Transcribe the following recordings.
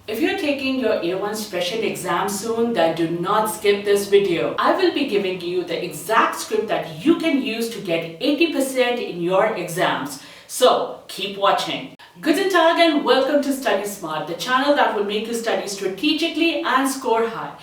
If you're taking your A1 Sprechen exam soon, then do not skip this video. I will be giving you the exact script that you can use to get 80% in your exams. So keep watching. Guten Tag and welcome to StudySmart, the channel that will make you study strategically and score high.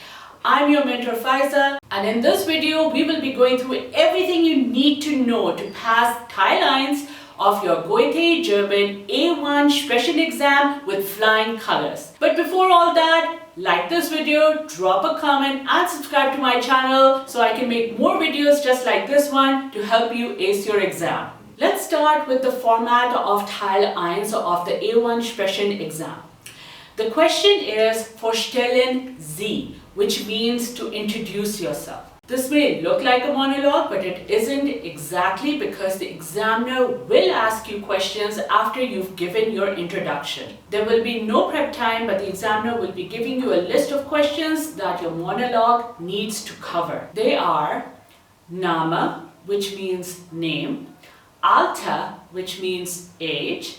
I'm your mentor Faiza, and in this video we will be going through everything you need to know to pass Teil 1 of your Goethe German A1 Sprechen exam with flying colors. But before all that, like this video, drop a comment and subscribe to my channel so I can make more videos just like this one to help you ace your exam. Let's start with the format of Teil 1 of the A1 Sprechen exam. The question is Vorstellen Sie, which means to introduce yourself. This may look like a monologue, but it isn't exactly, because the examiner will ask you questions after you've given your introduction. There will be no prep time, but the examiner will be giving you a list of questions that your monologue needs to cover. They are Name, which means name, Alter, which means age,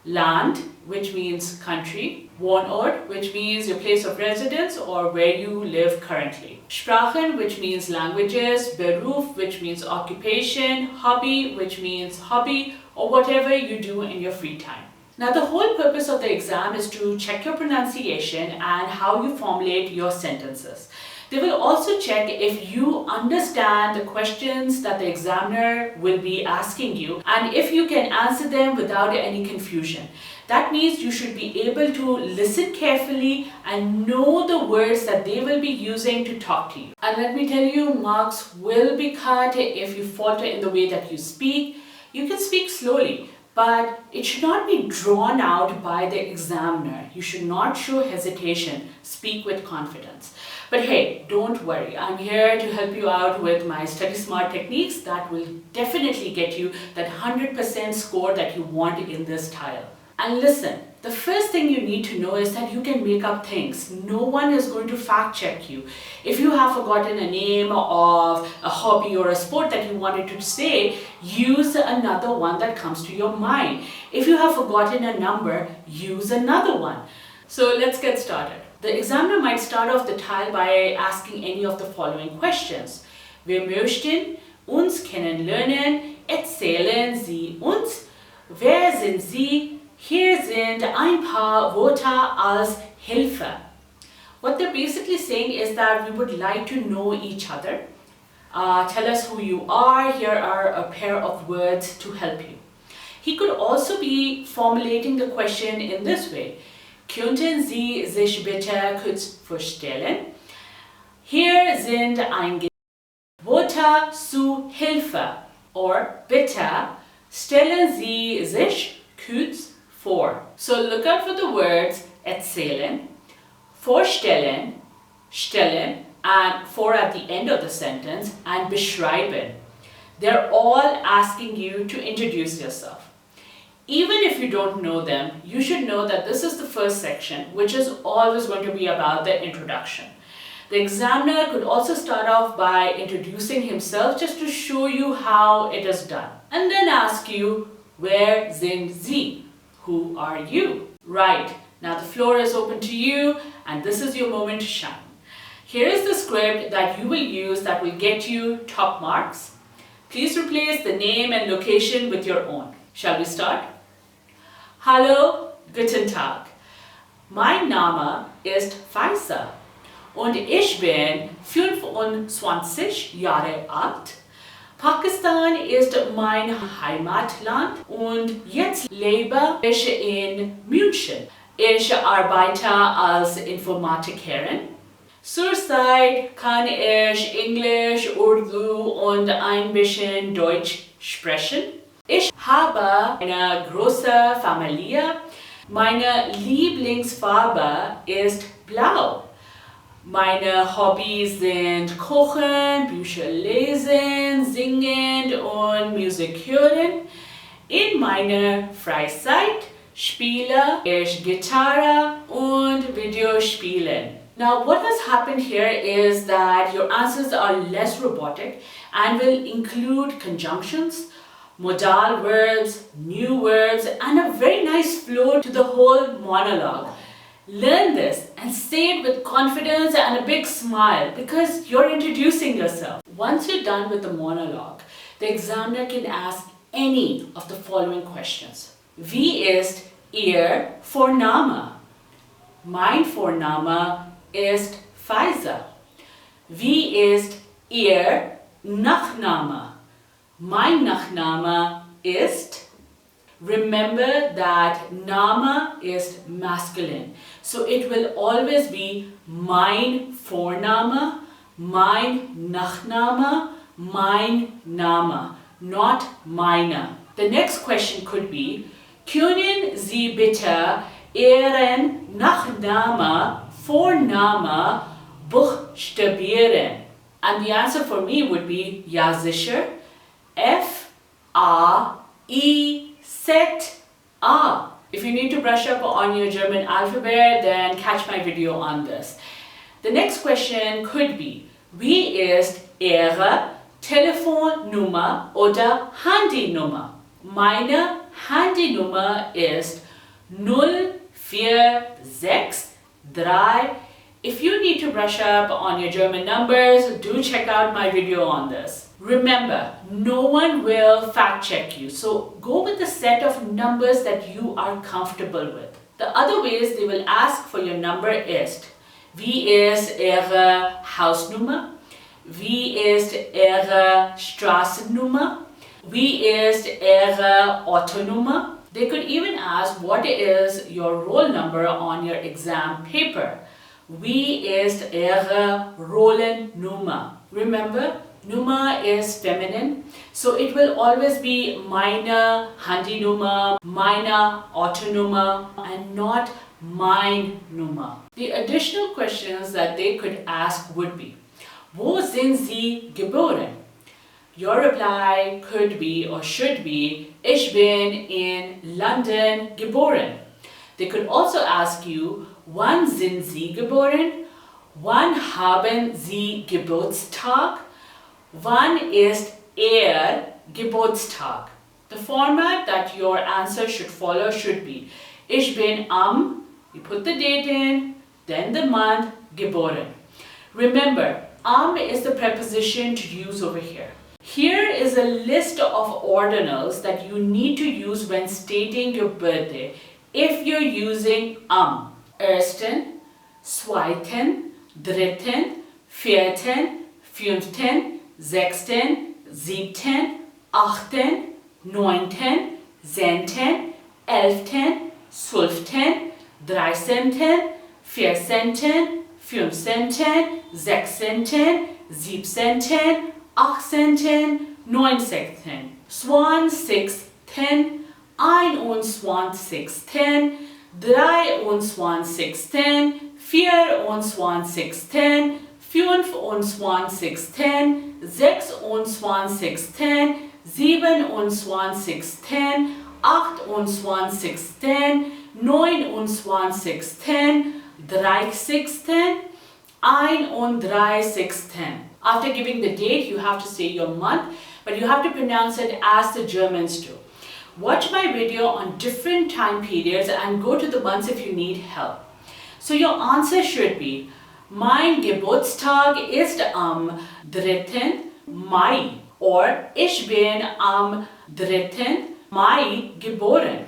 Land, which means country, Wohnort, which means your place of residence or where you live currently, Sprachen, which means languages, Beruf, which means occupation, Hobby, which means hobby or whatever you do in your free time. Now, the whole purpose of the exam is to check your pronunciation and how you formulate your sentences. They will also check if you understand the questions that the examiner will be asking you and if you can answer them without any confusion. That means you should be able to listen carefully and know the words that they will be using to talk to you. And let me tell you, marks will be cut if you falter in the way that you speak. You can speak slowly, but it should not be drawn out by the examiner. You should not show hesitation. Speak with confidence. But hey, don't worry. I'm here to help you out with my StudySmart techniques that will definitely get you that 100% score that you want in this tile. And listen, the first thing you need to know is that you can make up things. No one is going to fact check you. If you have forgotten a name of a hobby or a sport that you wanted to say, use another one that comes to your mind. If you have forgotten a number, use another one. So let's get started. The examiner might start off the tile by asking any of the following questions. Wir möchten uns kennenlernen. Erzählen Sie uns. Wer sind Sie? Hier sind ein paar Worte als Hilfe. What they're basically saying is that we would like to know each other. Tell us who you are. Here are a pair of words to help you. He could also be formulating the question in this way. Könnten Sie sich bitte kurz vorstellen? Hier sind einige Worte zu Hilfe. Or bitte stellen Sie sich kurz vor. So look out for the words erzählen, vorstellen, stellen, and for at the end of the sentence, and beschreiben. They're all asking you to introduce yourself. Even if you don't know them, you should know that this is the first section, which is always going to be about the introduction. The examiner could also start off by introducing himself just to show you how it is done, and then ask you, wer sind Sie? Who are you? Right, now the floor is open to you, and this is your moment to shine. Here is the script that you will use that will get you top marks. Please replace the name and location with your own. Shall we start? Hallo, guten Tag. Mein Name ist Faiza und ich bin 25 Jahre alt. Pakistan ist mein Heimatland und jetzt lebe ich in München. Ich arbeite als Informatikerin. Zurzeit kann ich Englisch, Urdu und ein bisschen Deutsch sprechen. Ich habe eine große Familie. Meine Lieblingsfarbe ist blau. Meine Hobbys sind Kochen, Bücher lesen, singen und Musik hören. In meiner Freizeit spiele ich Gitarre und Videospiele. Now, what has happened here is that your answers are less robotic and will include conjunctions, modal verbs, new verbs, and a very nice flow to the whole monologue. Learn this and say it with confidence and a big smile because you're introducing yourself. Once you're done with the monologue, the examiner can ask any of the following questions. Wie ist Ihr Vorname? Mein Vorname ist Faiza. Wie ist Ihr Nachname? Mein Nachname ist. Remember that Name is masculine. So it will always be mein Vorname, mein Nachname, mein Name, not meine. The next question could be, können Sie bitte Ihren Nachname, Vorname buchstabieren? And the answer for me would be, ja sicher, F-A-I-Z-A. If you need to brush up on your German alphabet, then catch my video on this. The next question could be, wie ist Ihre Telefonnummer oder Handynummer? Meine Handynummer ist 0463. If you need to brush up on your German numbers, do check out my video on this. Remember, no one will fact check you, so go with the set of numbers that you are comfortable with. The other ways they will ask for your number ist, wie ist Ihre Hausnummer? Wie ist Ihre Straßennummer? Wie ist Ihre Autonummer? They could even ask what is your roll number on your exam paper. Wie ist Ihre Rollennummer? Remember, Nummer is feminine, so it will always be meine Handynummer, meine Autonummer, and not mein Nummer. The additional questions that they could ask would be, wo sind Sie geboren? Your reply could be or should be, ich bin in London geboren. They could also ask you, wann sind Sie geboren? Wann haben Sie Geburtstag? Wann ist Ihr Geburtstag? The format that your answer should follow should be, ich bin am, you put the date in, then the month, geboren. Remember, am is the preposition to use over here. Here is a list of ordinals that you need to use when stating your birthday if you're using am. Ersten, zweiten, dritten, vierten, fünften, sechsten, siebten, achten, neunten, zehnten, elften, zwölften, dreizehnten, vierzehnten, fünfzehnten, sechzehnten, siebzehnten, achtzehnten, neunzehnten, zwanzigsten, einundzwanzigsten, dreiundzwanzigsten, vierundzwanzigsten, fünfundzwanzigsten, sechsundzwanzigsten, siebenundzwanzigsten, achtundzwanzigsten, neunundzwanzigsten, dreißigsten, einunddreißigsten. After giving the date, you have to say your month, but you have to pronounce it as the Germans do. Watch my video on different time periods and go to the months if you need help. So your answer should be, mein Geburtstag ist am 3. Mai or ich bin am 3. Mai geboren.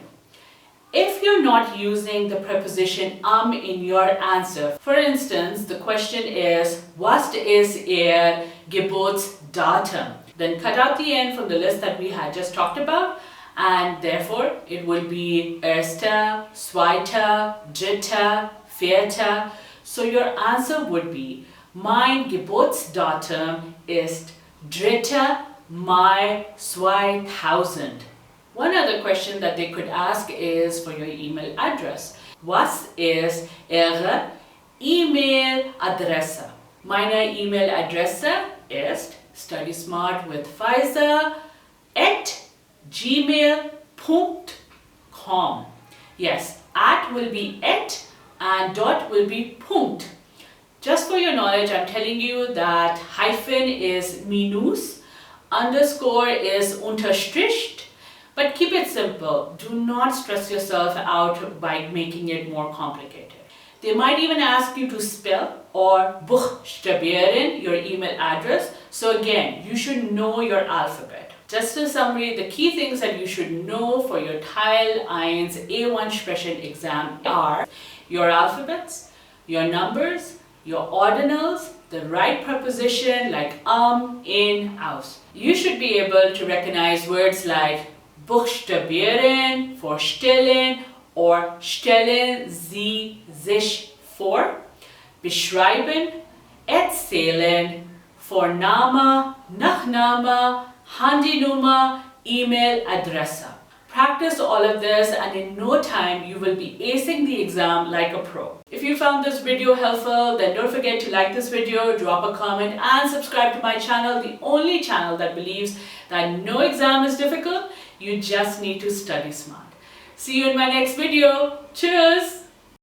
If you're not using the preposition am in your answer, for instance, the question is, was ist Ihr Geburtsdatum? Then cut out the end from the list that we had just talked about, and therefore it will be erster, zweiter, dritter, vierter. So your answer would be, mein Geburtsdatum ist 3. Mai 2000. One other question that they could ask is for your email address. Was ist Ihre E-Mail-Adresse? Meine E-Mail-Adresse ist StudySmart with Faiza @gmail.com. Yes, at will be at and dot will be punkt. Just for your knowledge, I'm telling you that hyphen is minus, underscore is unterstricht, but keep it simple. Do not stress yourself out by making it more complicated. They might even ask you to spell or buchstabieren, your email address. So again, you should know your alphabet. Just a summary, the key things that you should know for your Teil 1 A1 Sprechen exam are your alphabets, your numbers, your ordinals, the right preposition like in, aus. You should be able to recognize words like buchstabieren for stellen or stellen Sie sich vor, beschreiben, erzählen for Name, Nachname, Handynummer, email, Adresse. Practice all of this and in no time you will be acing the exam like a pro. If you found this video helpful, then don't forget to like this video, drop a comment and subscribe to my channel, the only channel that believes that no exam is difficult, you just need to study smart. See you in my next video. Tschüss!